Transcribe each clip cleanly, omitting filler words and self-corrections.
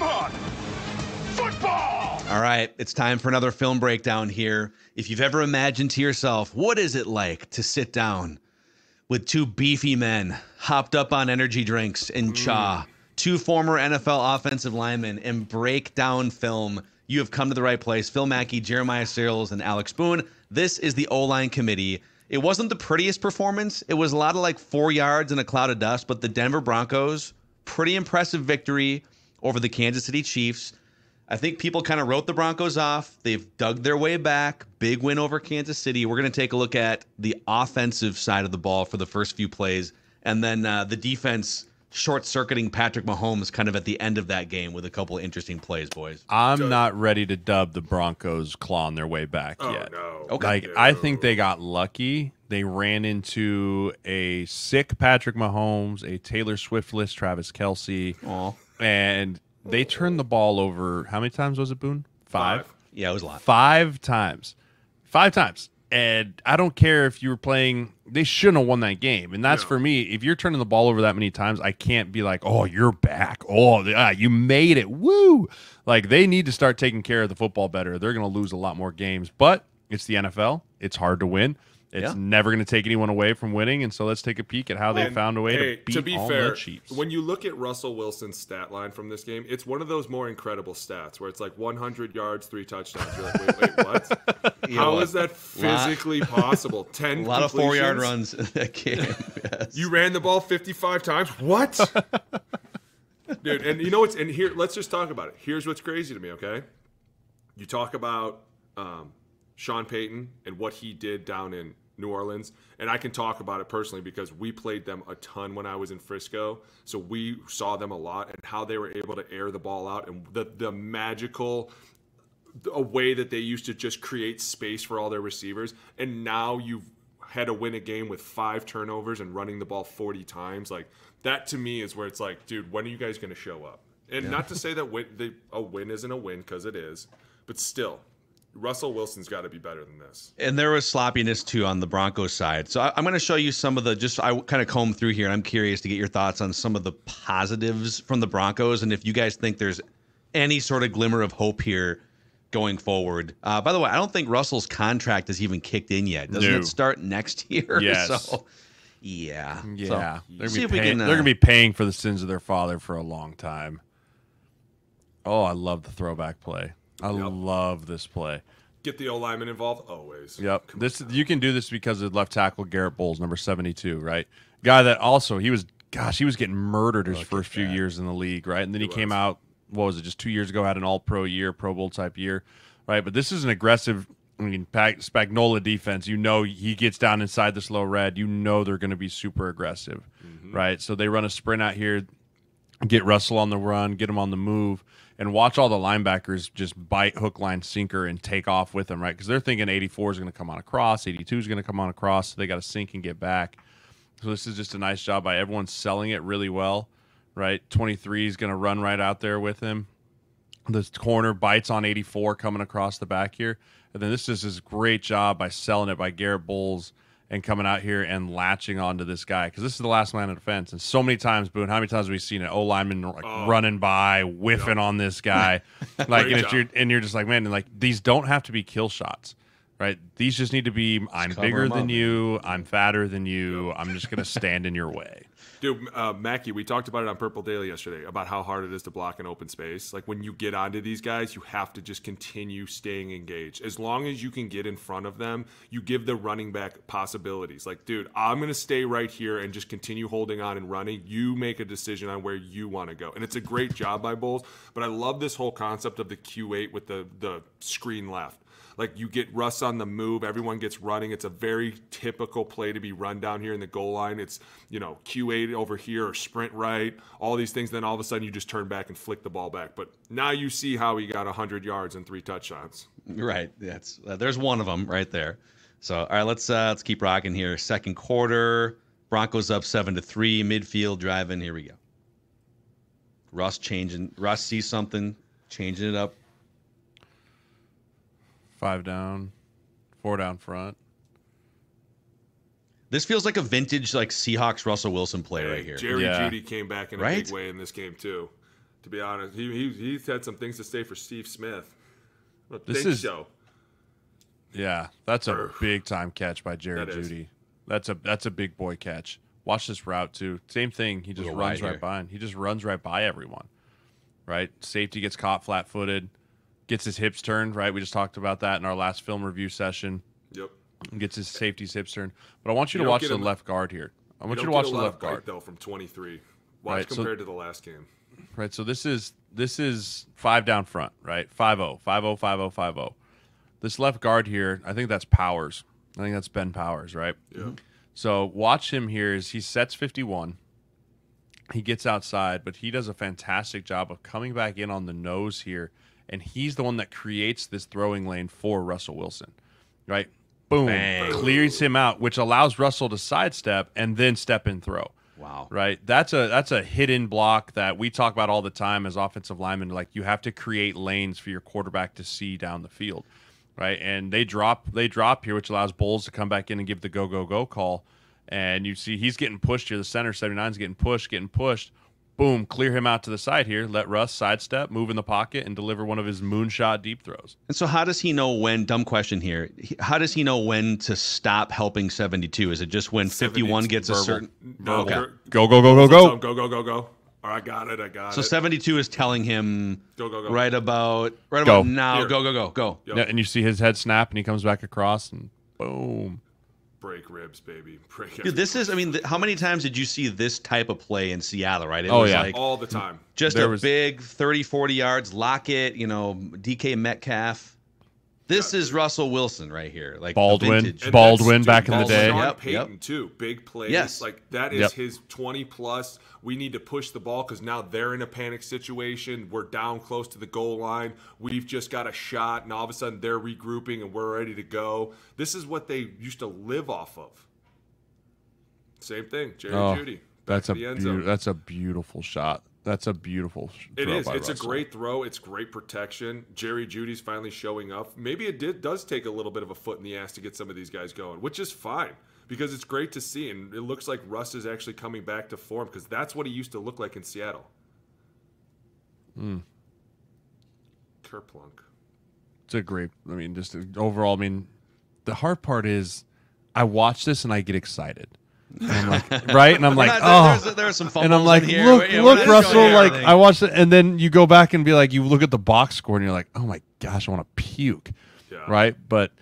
Come on. Football! All right, it's time for another film breakdown here. If you've ever imagined to yourself, what is it like to sit down with two beefy men hopped up on energy drinks and cha, two former NFL offensive linemen, and break down film, you have come to the right place. Phil Mackey, Jeremiah Sirles, and Alex Boone. This is the O-line committee. It wasn't the prettiest performance. It was a lot of like 4 yards in a cloud of dust, but the Denver Broncos, pretty impressive victory over the Kansas City Chiefs. I think people kind of wrote the Broncos off. They've dug their way back. Big win over Kansas City. We're going to take a look at the offensive side of the ball for the first few plays, and then the defense short-circuiting Patrick Mahomes kind of at the end of that game with a couple of interesting plays, boys. I'm not ready to dub the Broncos clawing their way back yet. No. Okay. Like, I think they got lucky. They ran into a sick Patrick Mahomes, a Taylor Swift-less Travis Kelce, and they turned the ball over. How many times was it, Boone? Five? Yeah, it was a lot. 5 times. 5 times. And I don't care if you were playing, they shouldn't have won that game. And that's for me. If you're turning the ball over that many times, I can't be like, oh, you're back. Oh, you made it. Woo. Like, they need to start taking care of the football better. They're going to lose a lot more games. But it's the NFL. It's hard to win. It's never going to take anyone away from winning, and so let's take a peek at how they found a way to beat all the Chiefs. When you look at Russell Wilson's stat line from this game, it's one of those more incredible stats where it's like 100 yards, 3 touchdowns. You're like, wait, what? How is that physically possible? 10 a lot of 4-yard completions? runs in that game. Yes. You ran the ball 55 times? What? Dude, and you know what's in here? Let's just talk about it. Here's what's crazy to me, okay? You talk about Sean Payton and what he did down in New Orleans, and I can talk about it personally because we played them a ton when I was in Frisco, so we saw them a lot and how they were able to air the ball out and the magical way that they used to just create space for all their receivers. And now you've had to win a game with 5 turnovers and running the ball 40 times. Like, that to me is where it's like, dude, when are you guys going to show up? And not to say that a win isn't a win, because it is, but still, Russell Wilson's got to be better than this. And there was sloppiness, too, on the Broncos side. So I'm going to show you some of the, I kind of combed through here, and I'm curious to get your thoughts on some of the positives from the Broncos, and if you guys think there's any sort of glimmer of hope here going forward. By the way, I don't think Russell's contract has even kicked in yet. Doesn't it start next year? Yes. So, yeah. Yeah. So, they're going to be paying for the sins of their father for a long time. Oh, I love the throwback play. I love this play. Get the O-lineman involved always. Yep. You can do this because of left tackle Garrett Bowles, number 72, right? Guy that also, he was getting murdered his first few years in the league, right? And then he came out, what was it, just 2 years ago, had an all-pro year, Pro Bowl type year, right? But this is an aggressive, Spagnuolo defense. You know, he gets down inside this low red. You know they're going to be super aggressive, right? So they run a sprint out here, get Russell on the run, get him on the move, and watch all the linebackers just bite hook, line, sinker, and take off with them, right? Because they're thinking 84 is going to come on across, 82 is going to come on across, so they got to sink and get back. So this is just a nice job by everyone selling it really well, right? 23 is going to run right out there with him. The corner bites on 84 coming across the back here. And then this is this great job by selling it by Garrett Bowles and coming out here and latching onto this guy, because this is the last line of defense. And so many times, Boone, how many times have we seen an O-lineman running by, whiffing on this guy? Like, and you're just like, man, and like, these don't have to be kill shots, right? These just need to be, I'm bigger than you, I'm fatter than you, I'm just going to stand in your way. Dude, Mackey, we talked about it on Purple Daily yesterday about how hard it is to block in open space. Like, when you get onto these guys, you have to just continue staying engaged. As long as you can get in front of them, you give the running back possibilities. Like, dude, I'm going to stay right here and just continue holding on and running. You make a decision on where you want to go. And it's a great job by Bowles, but I love this whole concept of the Q8 with the screen left. Like, you get Russ on the move, everyone gets running. It's a very typical play to be run down here in the goal line. It's, Q8 over here or sprint right, all these things. Then all of a sudden you just turn back and flick the ball back. But now you see how he got 100 yards and 3 touchdowns. Right. That's there's one of them right there. So, all right, let's keep rocking here. Second quarter, Broncos up 7-3, midfield driving. Here we go. Russ sees something, changing it up. 5 down, 4 down front. This feels like a vintage Seahawks Russell Wilson play right here. Jerry Jeudy came back in a big way in this game too. To be honest, he's had some things to say for Steve Smith. Yeah, that's a big time catch by Jerry Jeudy. That's a big boy catch. Watch this route too. Same thing. He just runs right by him. He just runs right by everyone. Right. Safety gets caught flat-footed, gets his hips turned. Right. We just talked about that in our last film review session. Yep. Gets his safety's hips turned. But I want you to watch the left guard here. I want you to watch the left guard though from 23. Watch compared to the last game. Right. So this is 5 down front, right? 5-0, 5-0, 5-0, 5-0. This left guard here, I think that's Powers. I think that's Ben Powers, right? Yeah. So watch him here as he sets 51. He gets outside, but he does a fantastic job of coming back in on the nose here, and he's the one that creates this throwing lane for Russell Wilson, right? Boom. Bang. Clears him out, which allows Russell to sidestep and then step and throw. Wow. Right. That's a hidden block that we talk about all the time as offensive linemen. Like, you have to create lanes for your quarterback to see down the field. Right. And they drop here, which allows Bowles to come back in and give the go call. And you see he's getting pushed here. The center 79 is getting pushed. Boom, clear him out to the side here. Let Russ sidestep, move in the pocket, and deliver one of his moonshot deep throws. And so how does he know when, dumb question here, how does he know when to stop helping 72? Is it just when 51 gets a certain... No, okay. Go. Go. All right, I got it. So 72 is telling him go. right about now, Here. go. Yep. Yeah, and you see his head snap, and he comes back across, and boom. Break ribs, baby. Dude, this is, how many times did you see this type of play in Seattle, right? It was was like all the time. Just big 30, 40 yards, Lockett, DK Metcalf. This is Russell Wilson right here. Like Baldwin back in the day. Sean Payton, too. Big plays. Yes. Like, that is his 20-plus. We need to push the ball because now they're in a panic situation. We're down close to the goal line. We've just got a shot, and all of a sudden they're regrouping, and we're ready to go. This is what they used to live off of. Same thing. Jerry Jeudy. That's a beautiful shot. That's a beautiful throw. It is. By It's Russell. a great throw. It's great protection. Jerry Judy's finally showing up. Maybe it does take a little bit of a foot in the ass to get some of these guys going, which is fine because it's great to see. And it looks like Russ is actually coming back to form because that's what he used to look like in Seattle. Kerplunk. It's a great, just overall, the hard part is I watch this and I get excited. And I'm like, right? And I'm like, there's some fumbles and I'm like, in here. look, Russell, like, I watched it, and then you go back and be like, you look at the box score and you're like, oh my gosh, I want to puke. Yeah. Right? But,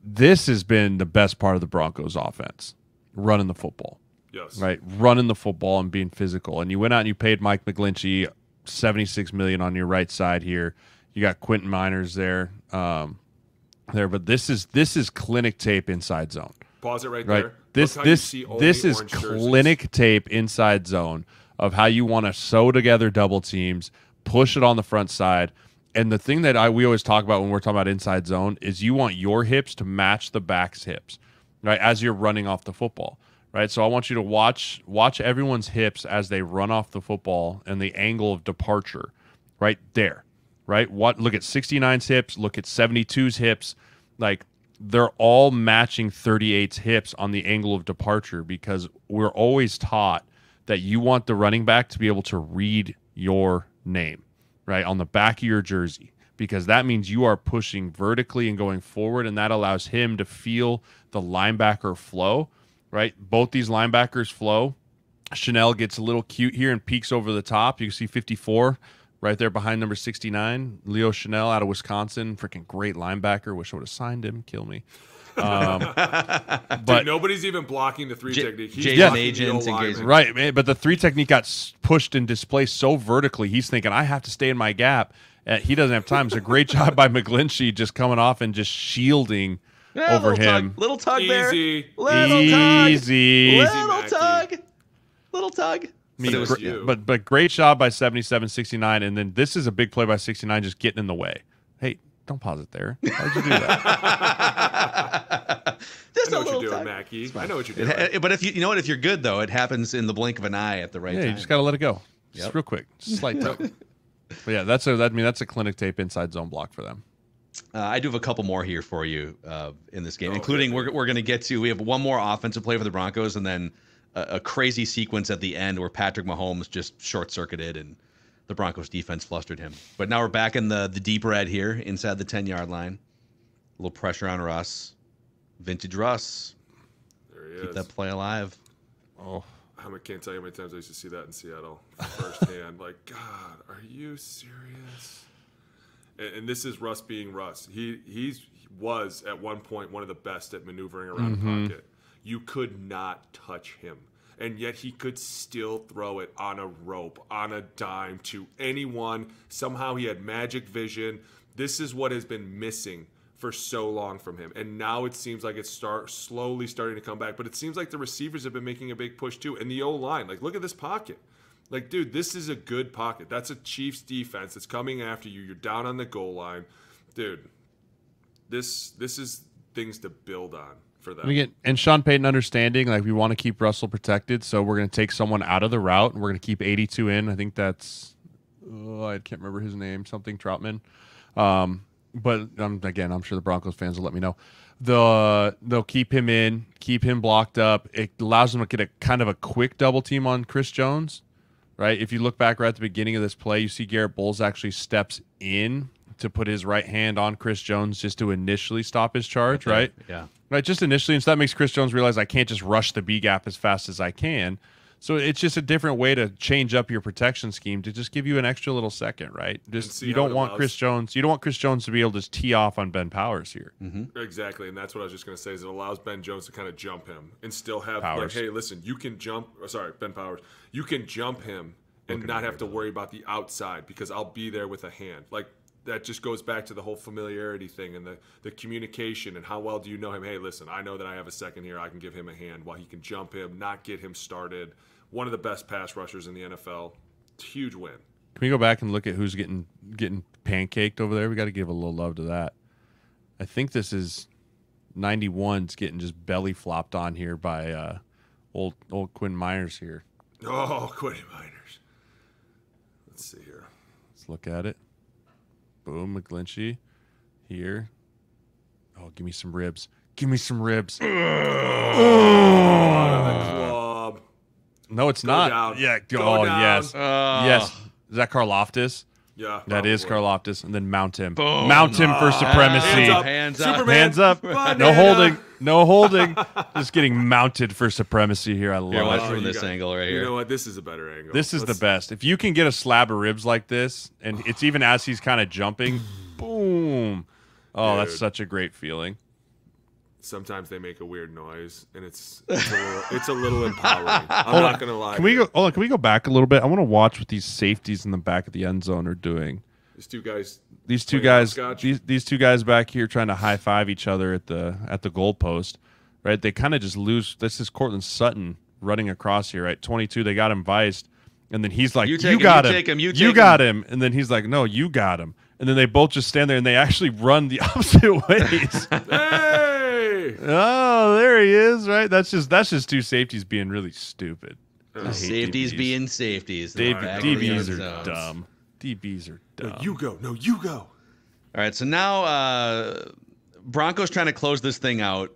this has been the best part of the Broncos offense, running the football. Yes. Right? Running the football and being physical. And you went out and you paid Mike McGlinchey $76 million on your right side here. You got Quentin Miners there. But this is clinic tape inside zone. Pause it right Right. there. This is clinic tape inside zone of how you want to sew together double teams, push it on the front side. And the thing that we always talk about when we're talking about inside zone is you want your hips to match the back's hips, right, as you're running off the football, right? So I want you to watch everyone's hips as they run off the football and the angle of departure right there, right? Look at 69's hips, look at 72's hips, like, they're all matching 38's hips on the angle of departure because we're always taught that you want the running back to be able to read your name, right, on the back of your jersey, because that means you are pushing vertically and going forward, and that allows him to feel the linebacker flow, right? Both these linebackers flow. Chanel gets a little cute here and peeks over the top. You can see 54 right there behind number 69, Leo Chanel out of Wisconsin. Freaking great linebacker. Wish I would have signed him. Kill me. But Dude, nobody's even blocking the 3 technique. He's Jason blocking Agents the and O-lineman. right, but the 3 technique got pushed and displaced so vertically. He's thinking, I have to stay in my gap. He doesn't have time. It's a great job by McGlinchey just coming off and just shielding over him. Little tug there. Easy. Little tug. But great job by 77, 69, and then this is a big play by 69 just getting in the way. Hey, don't pause it there. Why'd you do that? I know what you're doing, Mackey. I know what you're doing. But if if you're good though, it happens in the blink of an eye at the right time. You just got to let it go. Just real quick. Just slight tug. But yeah, that's a clinic tape inside zone block for them. I do have a couple more here for you in this game, including we're going to get to. We have one more offensive play for the Broncos, and then a crazy sequence at the end where Patrick Mahomes just short-circuited and the Broncos defense flustered him. But now we're back in the deep red here inside the 10-yard line. A little pressure on Russ. Vintage Russ. There he Keep is. that play alive. Oh, I can't tell you how many times I used to see that in Seattle firsthand. Like, God, are you serious? And this is Russ being Russ. He was at one point one of the best at maneuvering around the pocket. You could not touch him. And yet he could still throw it on a rope, on a dime, to anyone. Somehow he had magic vision. This is what has been missing for so long from him. And now it seems like it's slowly starting to come back. But it seems like the receivers have been making a big push too. And the O-line, like, look at this pocket. Like, dude, this is a good pocket. That's a Chiefs defense that's coming after you. You're down on the goal line. Dude, this is things to build on for them. And Sean Payton understanding, like, we want to keep Russell protected, so we're going to take someone out of the route, and we're going to keep 82 in. I think that's, I can't remember his name, something Troutman. But again, I'm sure the Broncos fans will let me know. They'll keep him in, keep him blocked up. It allows them to get a kind of a quick double team on Chris Jones, right? If you look back right at the beginning of this play, you see Garrett Bowles actually steps in to put his right hand on Chris Jones just to initially stop his charge, right? Yeah. Right, just initially. And so that makes Chris Jones realize I can't just rush the B gap as fast as I can. So it's just a different way to change up your protection scheme to just give you an extra little second, right? Just you don't want Chris Jones to be able to just tee off on Ben Powers here. Mm-hmm. Exactly, and that's what I was just going to say. Is it allows Ben Jones to kind of jump him and still have Powers. like, hey, listen, you can jump. Ben Powers, you can jump him and not have to worry about the outside because I'll be there with a hand. Like, that just goes back to the whole familiarity thing and the communication and how well do you know him. Hey, listen, I know that I have a second here. I can give him a hand while he can jump him, not get him started. One of the best pass rushers in the NFL. Huge win. Can we go back and look at who's getting pancaked over there? We got to give a little love to that. I think this is 91's getting just belly flopped on here by old Quinn Myers here. Oh, Quinn Myers. Let's see here. Let's look at it. Boom, McGlinchey here. Oh, give me some ribs. Give me some ribs. Out of the club. No, it's not. Down. Yeah. Go down. Yes. Yes. Is that Karlaftis? Yeah. That is probably. Karlaftis. And then mount him. Boom. Mount him for supremacy. Hands up. Hands up. Superman. Hands up. Banana. No holding. No holding. Just getting mounted for supremacy here. I love Here, watch it. from you this got- angle right You here. know what? This is a better angle. This is the best. If you can get a slab of ribs like this, and it's even as he's kind of jumping, boom. Oh, that's Dude. such a great feeling. Sometimes they make a weird noise, and it's a little empowering. I'm not gonna lie. Can we go? Can we go back a little bit? I want to watch what these safeties in the back of the end zone are doing. These two guys. These two playing guys, hopscotch? these two guys back here trying to high five each other at the goal post, right? They kind of just lose. This is Cortland Sutton running across here, right? 22. They got him viced, and then he's like, "You got him. You got him." And then he's like, "No, you got him." And then they both just stand there, and they actually run the opposite ways. Hey! Oh, there he is, right? That's just two safeties being really stupid. I hate Safeties DBs. being safeties. DBs are dumb. DBs are dumb. No, you go. No, you go. All right, so now Broncos trying to close this thing out.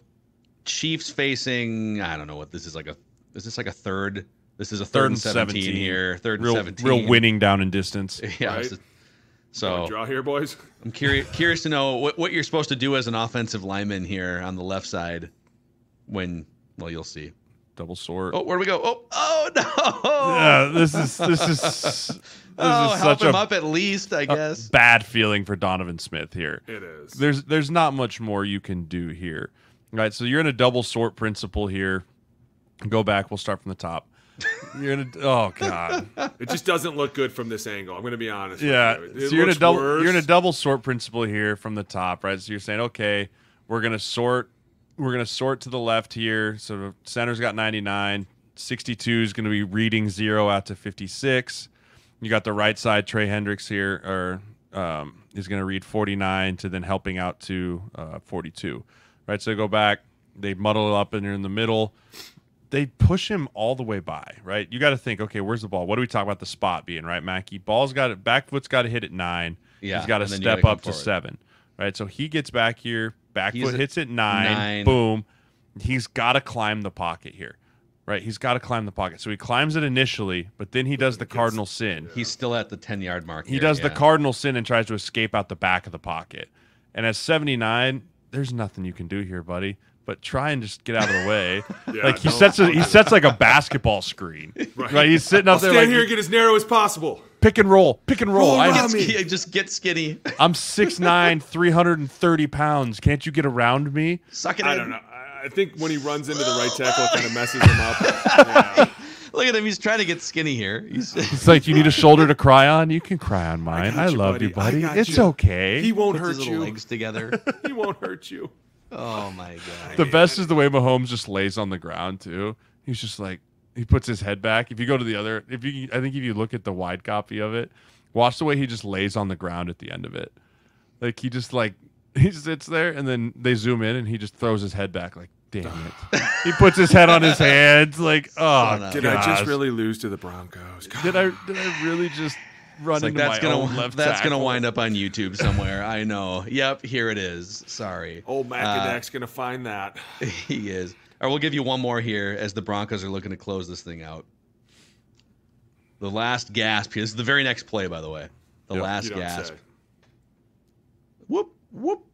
Chiefs facing, I don't know what this is, is this like a third? This is a third and 17 here. Third and 17. Real winning down in distance. Yeah. Right? So Draw here, boys. I'm curious to know what you're supposed to do as an offensive lineman here on the left side when, well, you'll see. Double sort. Oh, where do we go? Oh no! Yeah, this is help such him a up at least, I guess. bad feeling for Donovan Smith here. It is. There's not much more you can do here. Right, so you're in a double sort principle here. Go back. We'll start from the top. You're in a, oh god. It just doesn't look good from this angle. I'm going to be honest. Yeah. With you. So you're in a double sort principle here from the top, right? So you're saying, okay, we're gonna sort to the left here. So center's got 99, 62 is gonna be reading 0 out to 56. You got the right side, Trey Hendricks here, or is gonna read 49 to then helping out to 42. Right. So go back, they muddle it up and you're in the middle. They push him all the way by, right? You got to think, okay, where's the ball? What do we talk about the spot being, right, Mackey? Ball's got it, back foot's got to hit at 9. Yeah, he's got to and then you step gotta up come to forward. 7, right? So he gets back here, back foot hits at 9, 9. boom. He's got to climb the pocket here, right? He's got to climb the pocket. So he climbs it initially, but then he does the cardinal sin. He's still at the 10-yard mark. He does the cardinal sin and tries to escape out the back of the pocket. And at 79, there's nothing you can do here, buddy. But try and just get out of the way. He sets like a basketball screen. Right? He's sitting up there. Stand here and get as narrow as possible. Pick and roll. Just get skinny. I'm 6'9", 330 pounds. Can't you get around me? Suck it in. I don't know. I think when he runs into the right tackle, it kind of messes him up. Yeah. Look at him. He's trying to get skinny here. It's like, you need a shoulder to cry on? You can cry on mine. I love you, buddy. It's okay. He won't Puts hurt his you. little legs together. He won't hurt you. Oh, my God. The best is the way Mahomes just lays on the ground, too. He's just like, he puts his head back. If you go to the other, I think if you look at the wide copy of it, watch the way he just lays on the ground at the end of it. Like, he sits there, and then they zoom in, and he just throws his head back like, damn it. He puts his head on his hands like, oh, did I just really lose to the Broncos? God. Did I really just run into my own left That's tackle? going to wind up on YouTube somewhere. I know. Yep, here it is. Sorry. Old Macadac's going to find that. He is. All right, we'll give you one more here as the Broncos are looking to close this thing out. The last gasp. This is the very next play, by the way. The last gasp. Whoop, whoop.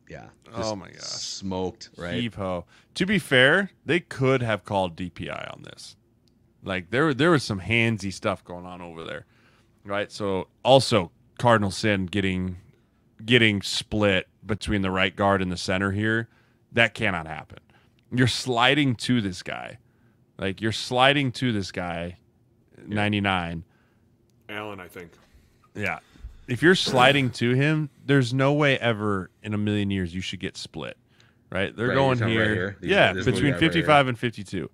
Yeah. Oh, my gosh. Smoked, right? Heave-ho. To be fair, they could have called DPI on this. Like, there was some handsy stuff going on over there. Right? So, also, cardinal sin getting split between the right guard and the center here. That cannot happen. You're sliding to this guy. 99. Allen, I think. Yeah. If you're sliding to him, there's no way ever in a million years you should get split. Right? They're going here. Yeah, between 55 and 52.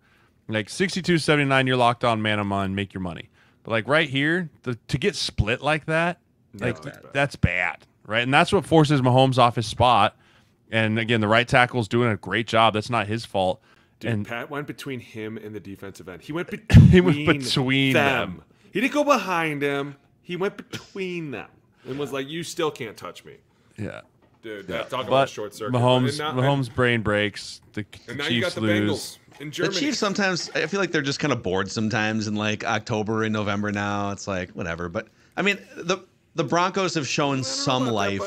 Like 62, 79, you're locked on, man, make your money. But like right here, to get split like that, that's bad. Right? And that's what forces Mahomes off his spot. And again, the right tackle's doing a great job. That's not his fault. Dude, and Pat went between him and the defensive end. He went between them. He didn't go behind him. He went between them and was like, "You still can't touch me." Yeah, dude. Talk about a short circuit. Mahomes' brain breaks. The and now Chiefs you got the lose. Bengals in Germany. The Chiefs sometimes, I feel like they're just kind of bored sometimes in like October and November now. It's like whatever. But I mean, the Broncos have shown some life.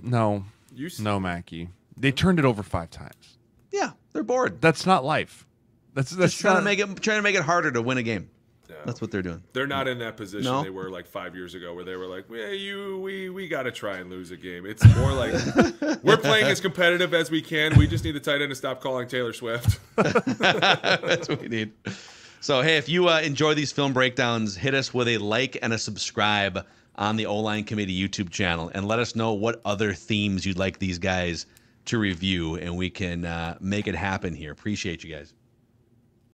No, Mackey. They turned it over 5 times. Yeah, they're bored. That's not life. That's trying to make it harder to win a game. Yeah. That's what they're doing. They're not in that position they were like 5 years ago, where they were like, we got to try and lose a game. It's more like we're playing as competitive as we can. We just need the tight end to stop calling Taylor Swift. That's what we need. So hey, if you enjoy these film breakdowns, hit us with a like and a subscribe on the O-Line Committee YouTube channel, and let us know what other themes you'd like these guys to review, and we can make it happen here. Appreciate you guys.